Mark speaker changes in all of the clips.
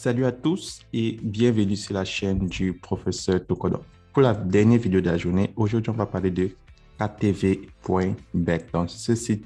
Speaker 1: Salut à tous et bienvenue sur la chaîne du professeur Tokodo. Pour la dernière vidéo de la journée, aujourd'hui on va parler de ktv.bet, donc ce site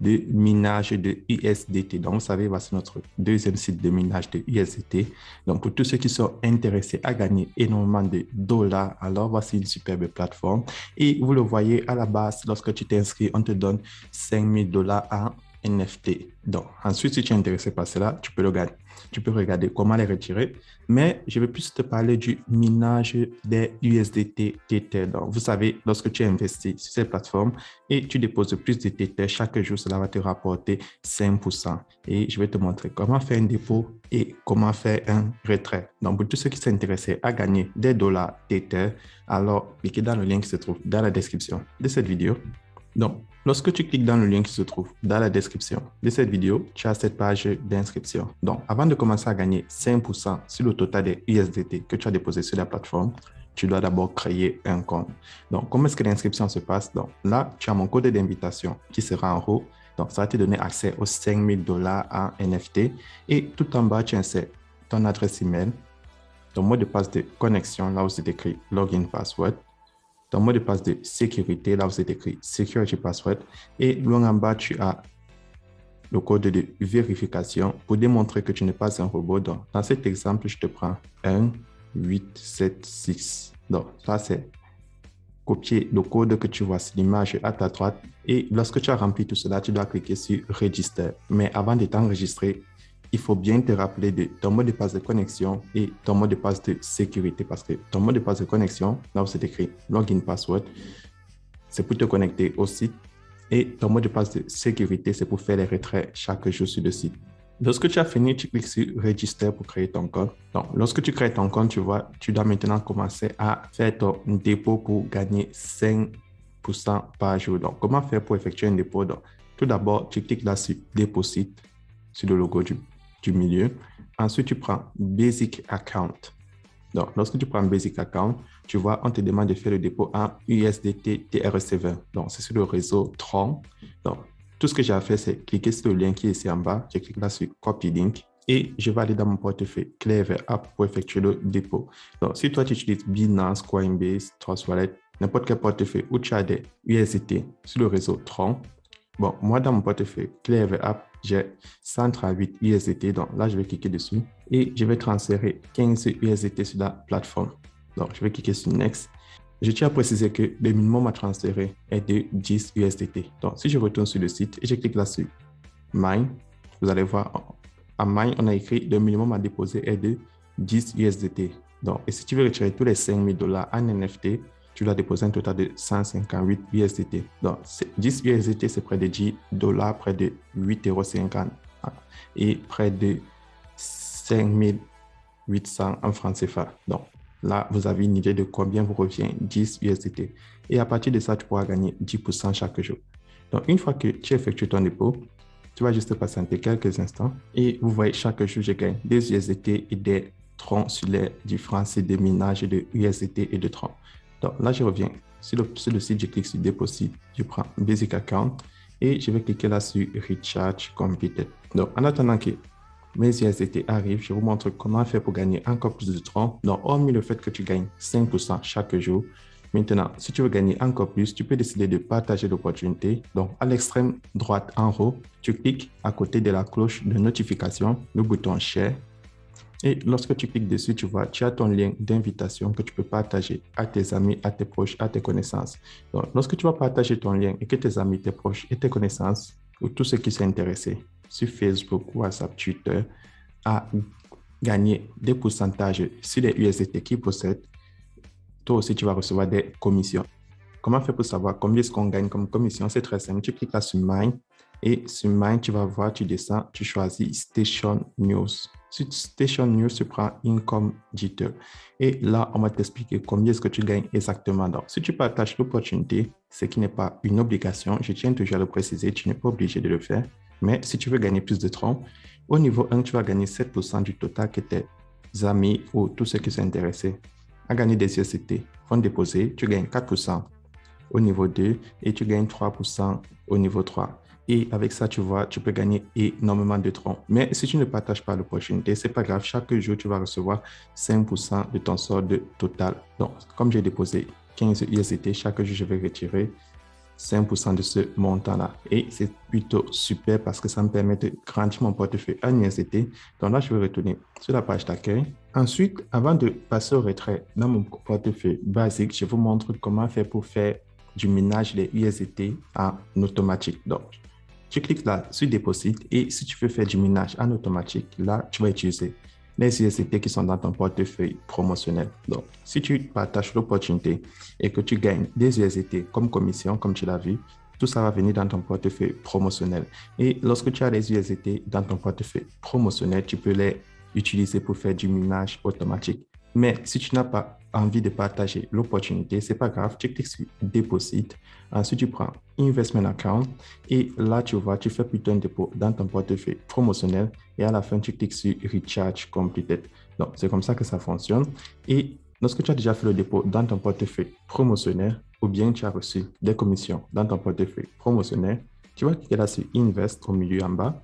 Speaker 1: de minage de USDT. Donc vous savez, c'est notre deuxième site de minage de USDT. Donc pour tous ceux qui sont intéressés à gagner énormément de dollars, alors voici une superbe plateforme. Et vous le voyez à la base, lorsque tu t'inscris, on te donne 5000 dollars en NFT. Donc ensuite, si tu es intéressé par cela, tu peux le gagner. Tu peux regarder comment les retirer, mais je vais plus te parler du minage des USDT Tether. Donc, vous savez, lorsque tu investis sur ces plateformes et tu déposes plus de Tether, chaque jour, cela va te rapporter 5%. Et je vais te montrer comment faire un dépôt et comment faire un retrait. Donc, pour tous ceux qui sont intéressés à gagner des dollars Tether, alors cliquez dans le lien qui se trouve dans la description de cette vidéo. Donc, lorsque tu cliques dans le lien qui se trouve dans la description de cette vidéo, tu as cette page d'inscription. Donc, avant de commencer à gagner 5% sur le total des USDT que tu as déposé sur la plateforme, tu dois d'abord créer un compte. Donc, comment est-ce que l'inscription se passe? Donc, là, tu as mon code d'invitation qui sera en haut. Donc, ça va te donner accès aux 5000 dollars en NFT. Et tout en bas, tu insères ton adresse email, ton mot de passe de connexion, là où c'est écrit Login Password, ton mot de passe de sécurité, là où c'est écrit Security Password. Et loin en bas, tu as le code de vérification pour démontrer que tu n'es pas un robot. Donc, dans cet exemple, je te prends 1876. Donc, ça, c'est copier le code que tu vois sur l'image à ta droite. Et lorsque tu as rempli tout cela, tu dois cliquer sur Register. Mais avant de t'enregistrer, il faut bien te rappeler de ton mot de passe de connexion et ton mot de passe de sécurité, parce que ton mot de passe de connexion, là où c'est écrit Login Password, c'est pour te connecter au site, et ton mot de passe de sécurité, c'est pour faire les retraits chaque jour sur le site. Lorsque tu as fini, tu cliques sur Register pour créer ton compte. Donc, lorsque tu crées ton compte, tu vois, tu dois maintenant commencer à faire ton dépôt pour gagner 5% par jour. Donc, comment faire pour effectuer un dépôt? Donc, tout d'abord, tu cliques là sur Deposit, sur le logo du milieu. Ensuite, tu prends Basic Account. Donc, lorsque tu prends Basic Account, tu vois, on te demande de faire le dépôt en USDT TRC20. Donc, c'est sur le réseau Tron. Donc, tout ce que j'ai à faire, c'est cliquer sur le lien qui est ici en bas. Je clique là sur Copy Link et je vais aller dans mon portefeuille Clever App pour effectuer le dépôt. Donc, si toi, tu utilises Binance, Coinbase, Trust Wallet, n'importe quel portefeuille où tu as des USDT sur le réseau Tron, bon, moi, dans mon portefeuille Clever App, j'ai 138 USDT. Donc là, je vais cliquer dessus et je vais transférer 15 USDT sur la plateforme. Donc, je vais cliquer sur Next. Je tiens à préciser que le minimum à transférer est de 10 USDT. Donc, si je retourne sur le site et je clique là sur Mine, vous allez voir, à Mine, on a écrit le minimum à déposer est de 10 USDT. Donc, et si tu veux retirer tous les 5000 dollars en NFT, tu dois déposer un total de 158 USDT. Donc, 10 USDT, c'est près de 10 dollars, près de 8,50 € et près de 5800 en francs CFA. Donc, là, vous avez une idée de combien vous revient 10 USDT. Et à partir de ça, tu pourras gagner 10% chaque jour. Donc, une fois que tu effectues ton dépôt, tu vas juste patienter quelques instants et vous voyez, chaque jour, je gagne des USDT et des troncs sur les différents sites de minage de USDT et de troncs. Donc là, je reviens sur le site, je clique sur Deposit, je prends Basic Account et je vais cliquer là sur Recharge Completed. Donc, en attendant que mes USDT arrivent, je vous montre comment faire pour gagner encore plus de troncs. Donc, hormis le fait que tu gagnes 5% chaque jour, maintenant, si tu veux gagner encore plus, tu peux décider de partager l'opportunité. Donc, à l'extrême droite en haut, tu cliques à côté de la cloche de notification, le bouton Share. Et lorsque tu cliques dessus, tu vois, tu as ton lien d'invitation que tu peux partager à tes amis, à tes proches, à tes connaissances. Donc, lorsque tu vas partager ton lien et que tes amis, tes proches et tes connaissances, ou tous ceux qui sont intéressés sur Facebook, WhatsApp, Twitter, à gagner des pourcentages sur les USDT qu'ils possèdent, toi aussi, tu vas recevoir des commissions. Comment faire pour savoir combien est-ce qu'on gagne comme commission? C'est très simple. Tu cliques là sur Mine et sur Mine, tu vas voir, tu descends, tu choisis Station News. Sur Station News, tu prends Income Jitter. Et là, on va t'expliquer combien est-ce que tu gagnes exactement. Donc, si tu partages l'opportunité, ce qui n'est pas une obligation, je tiens toujours à le préciser, tu n'es pas obligé de le faire. Mais si tu veux gagner plus de troncs, au niveau 1, tu vas gagner 7% du total que tes amis ou tous ceux qui sont intéressés à gagner des USDT vont déposer. Tu gagnes 4% au niveau 2 et tu gagnes 3% au niveau 3. Et avec ça, tu vois, tu peux gagner énormément de troncs. Mais si tu ne partages pas l'opportunité, c'est pas grave. Chaque jour, tu vas recevoir 5% de ton solde total. Donc, comme j'ai déposé 15 USDT, chaque jour, je vais retirer 5% de ce montant-là. Et c'est plutôt super parce que ça me permet de grandir mon portefeuille en USDT. Donc là, je vais retourner sur la page d'accueil. Ensuite, avant de passer au retrait dans mon portefeuille basique, je vous montre comment faire pour faire du minage des USDT en automatique. Donc, tu cliques là sur Deposit et si tu veux faire du minage en automatique, là, tu vas utiliser les USDT qui sont dans ton portefeuille promotionnel. Donc, si tu partages l'opportunité et que tu gagnes des USDT comme commission, comme tu l'as vu, tout ça va venir dans ton portefeuille promotionnel. Et lorsque tu as des USDT dans ton portefeuille promotionnel, tu peux les utiliser pour faire du minage automatique. Mais si tu n'as pas envie de partager l'opportunité, c'est pas grave, tu cliques sur Deposit. Ensuite, tu prends Investment Account et là, tu vois, tu fais plutôt un dépôt dans ton portefeuille promotionnel et à la fin, tu cliques sur Recharge Completed. Donc, c'est comme ça que ça fonctionne. Et lorsque tu as déjà fait le dépôt dans ton portefeuille promotionnel ou bien tu as reçu des commissions dans ton portefeuille promotionnel, tu vas cliquer là sur Invest au milieu en bas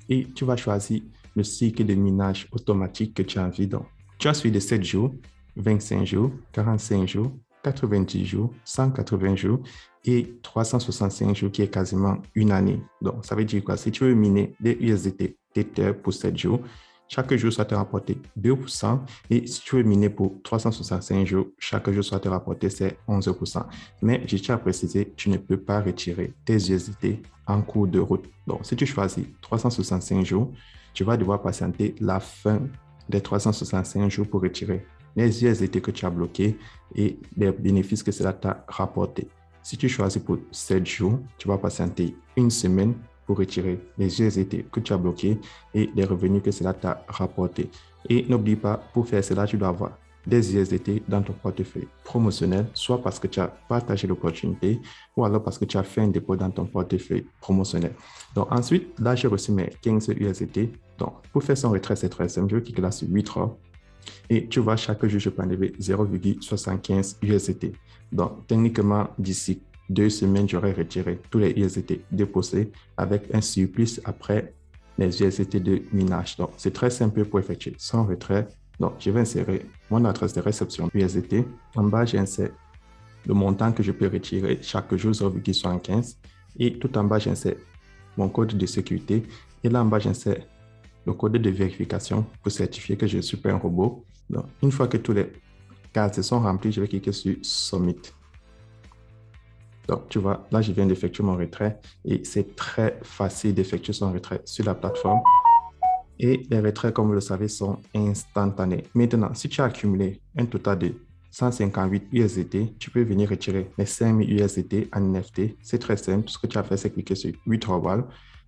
Speaker 1: et tu vas choisir le cycle de minage automatique que tu as envie. Donc, tu as celui de 7 jours, 25 jours, 45 jours, 90 jours, 180 jours et 365 jours qui est quasiment une année. Donc, ça veut dire quoi? Si tu veux miner des USDT Tether pour 7 jours, chaque jour soit te rapporter 2%. Et si tu veux miner pour 365 jours, chaque jour soit te rapporter c'est 11%. Mais je tiens à préciser, tu ne peux pas retirer tes USDT en cours de route. Donc, si tu choisis 365 jours, tu vas devoir patienter la fin des 365 jours pour retirer les USDT que tu as bloqués et les bénéfices que cela t'a rapporté. Si tu choisis pour 7 jours, tu vas patienter une semaine pour retirer les USDT que tu as bloqués et les revenus que cela t'a rapporté. Et n'oublie pas, pour faire cela, tu dois avoir des USDT dans ton portefeuille promotionnel, soit parce que tu as partagé l'opportunité ou alors parce que tu as fait un dépôt dans ton portefeuille promotionnel. Donc ensuite, là, j'ai reçu mes 15 USDT. Donc, pour faire son retrait, c'est très simple. Je clique là sur Withdraw. Et tu vois, chaque jour, je peux enlever 0,75 USDT. Donc, techniquement, d'ici 2 semaines, j'aurai retiré tous les USDT déposés avec un surplus après les USDT de minage. Donc, c'est très simple pour effectuer son retrait. Donc, je vais insérer mon adresse de réception USDT. En bas, j'insère le montant que je peux retirer chaque jour, 0,75. Et tout en bas, j'insère mon code de sécurité. Et là, en bas, j'insère le code de vérification pour certifier que je ne suis pas un robot. Donc, une fois que tous les cases sont remplies, je vais cliquer sur Submit. Donc, tu vois, là, je viens d'effectuer mon retrait et c'est très facile d'effectuer son retrait sur la plateforme. Et les retraits, comme vous le savez, sont instantanés. Maintenant, si tu as accumulé un total de 158 USDT, tu peux venir retirer les 5000 USDT en NFT. C'est très simple. Tout ce que tu as fait, c'est cliquer sur Withdrawal.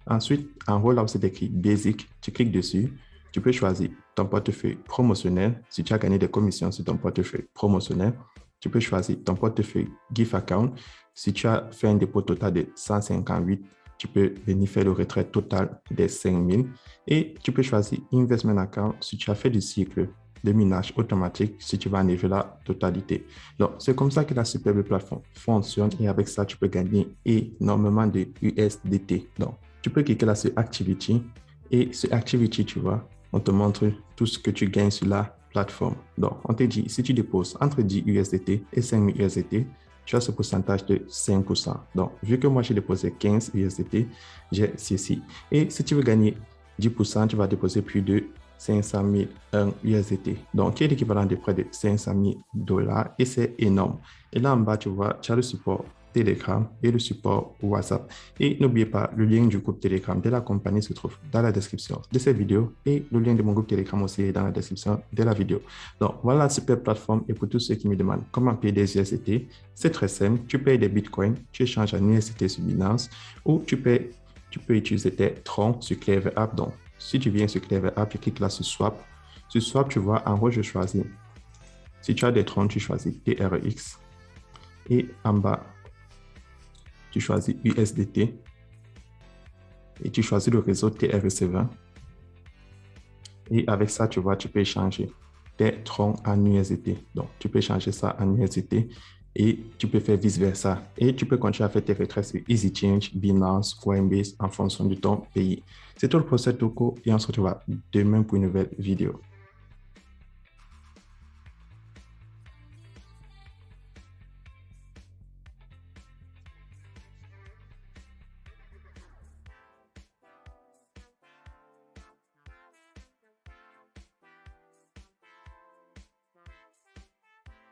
Speaker 1: Ensuite, en haut, là où c'est écrit Basic, tu cliques dessus. Tu peux choisir ton portefeuille promotionnel. Si tu as gagné des commissions sur ton portefeuille promotionnel, tu peux choisir ton portefeuille GIF Account. Si tu as fait un dépôt total de 158, tu peux venir faire le retrait total des 5000. Et tu peux choisir Investment Account si tu as fait du cycle de minage automatique, si tu vas enlever la totalité. Donc, c'est comme ça que la superbe plateforme fonctionne et avec ça, tu peux gagner énormément de USDT. Donc, tu peux cliquer là sur Activity et sur Activity, tu vois, on te montre tout ce que tu gagnes sur la plateforme. Donc, on te dit, si tu déposes entre 10 USDT et 5000 USDT, tu as ce pourcentage de 5%. Donc, vu que moi, j'ai déposé 15 USDT, j'ai ceci. Et si tu veux gagner 10%, tu vas déposer plus de 500 000 USDT. Donc, qui est l'équivalent de près de 500 000 dollars et c'est énorme. Et là en bas, tu vois, tu as le support Telegram et le support WhatsApp. Et n'oubliez pas, le lien du groupe Telegram de la compagnie se trouve dans la description de cette vidéo et le lien de mon groupe Telegram aussi est dans la description de la vidéo. Donc, voilà la super plateforme et pour tous ceux qui me demandent comment payer des USDT, c'est très simple. Tu payes des bitcoins, tu échanges en USDT sur Binance ou tu peux utiliser tes troncs sur Clever App. Donc, si tu viens sur Clever App, tu cliques là sur Swap. Sur Swap, tu vois, en haut, je choisis. Si tu as des troncs, tu choisis TRX. Et en bas, tu choisis USDT. Et tu choisis le réseau TRC20. Et avec ça, tu vois, tu peux échanger tes troncs en USDT. Donc, tu peux échanger ça en USDT. et tu peux faire vice-versa. Et tu peux continuer à faire tes retraits sur EasyChange, Binance, Coinbase en fonction de ton pays. C'est tout le procès, Toko, et on se retrouve demain pour une nouvelle vidéo.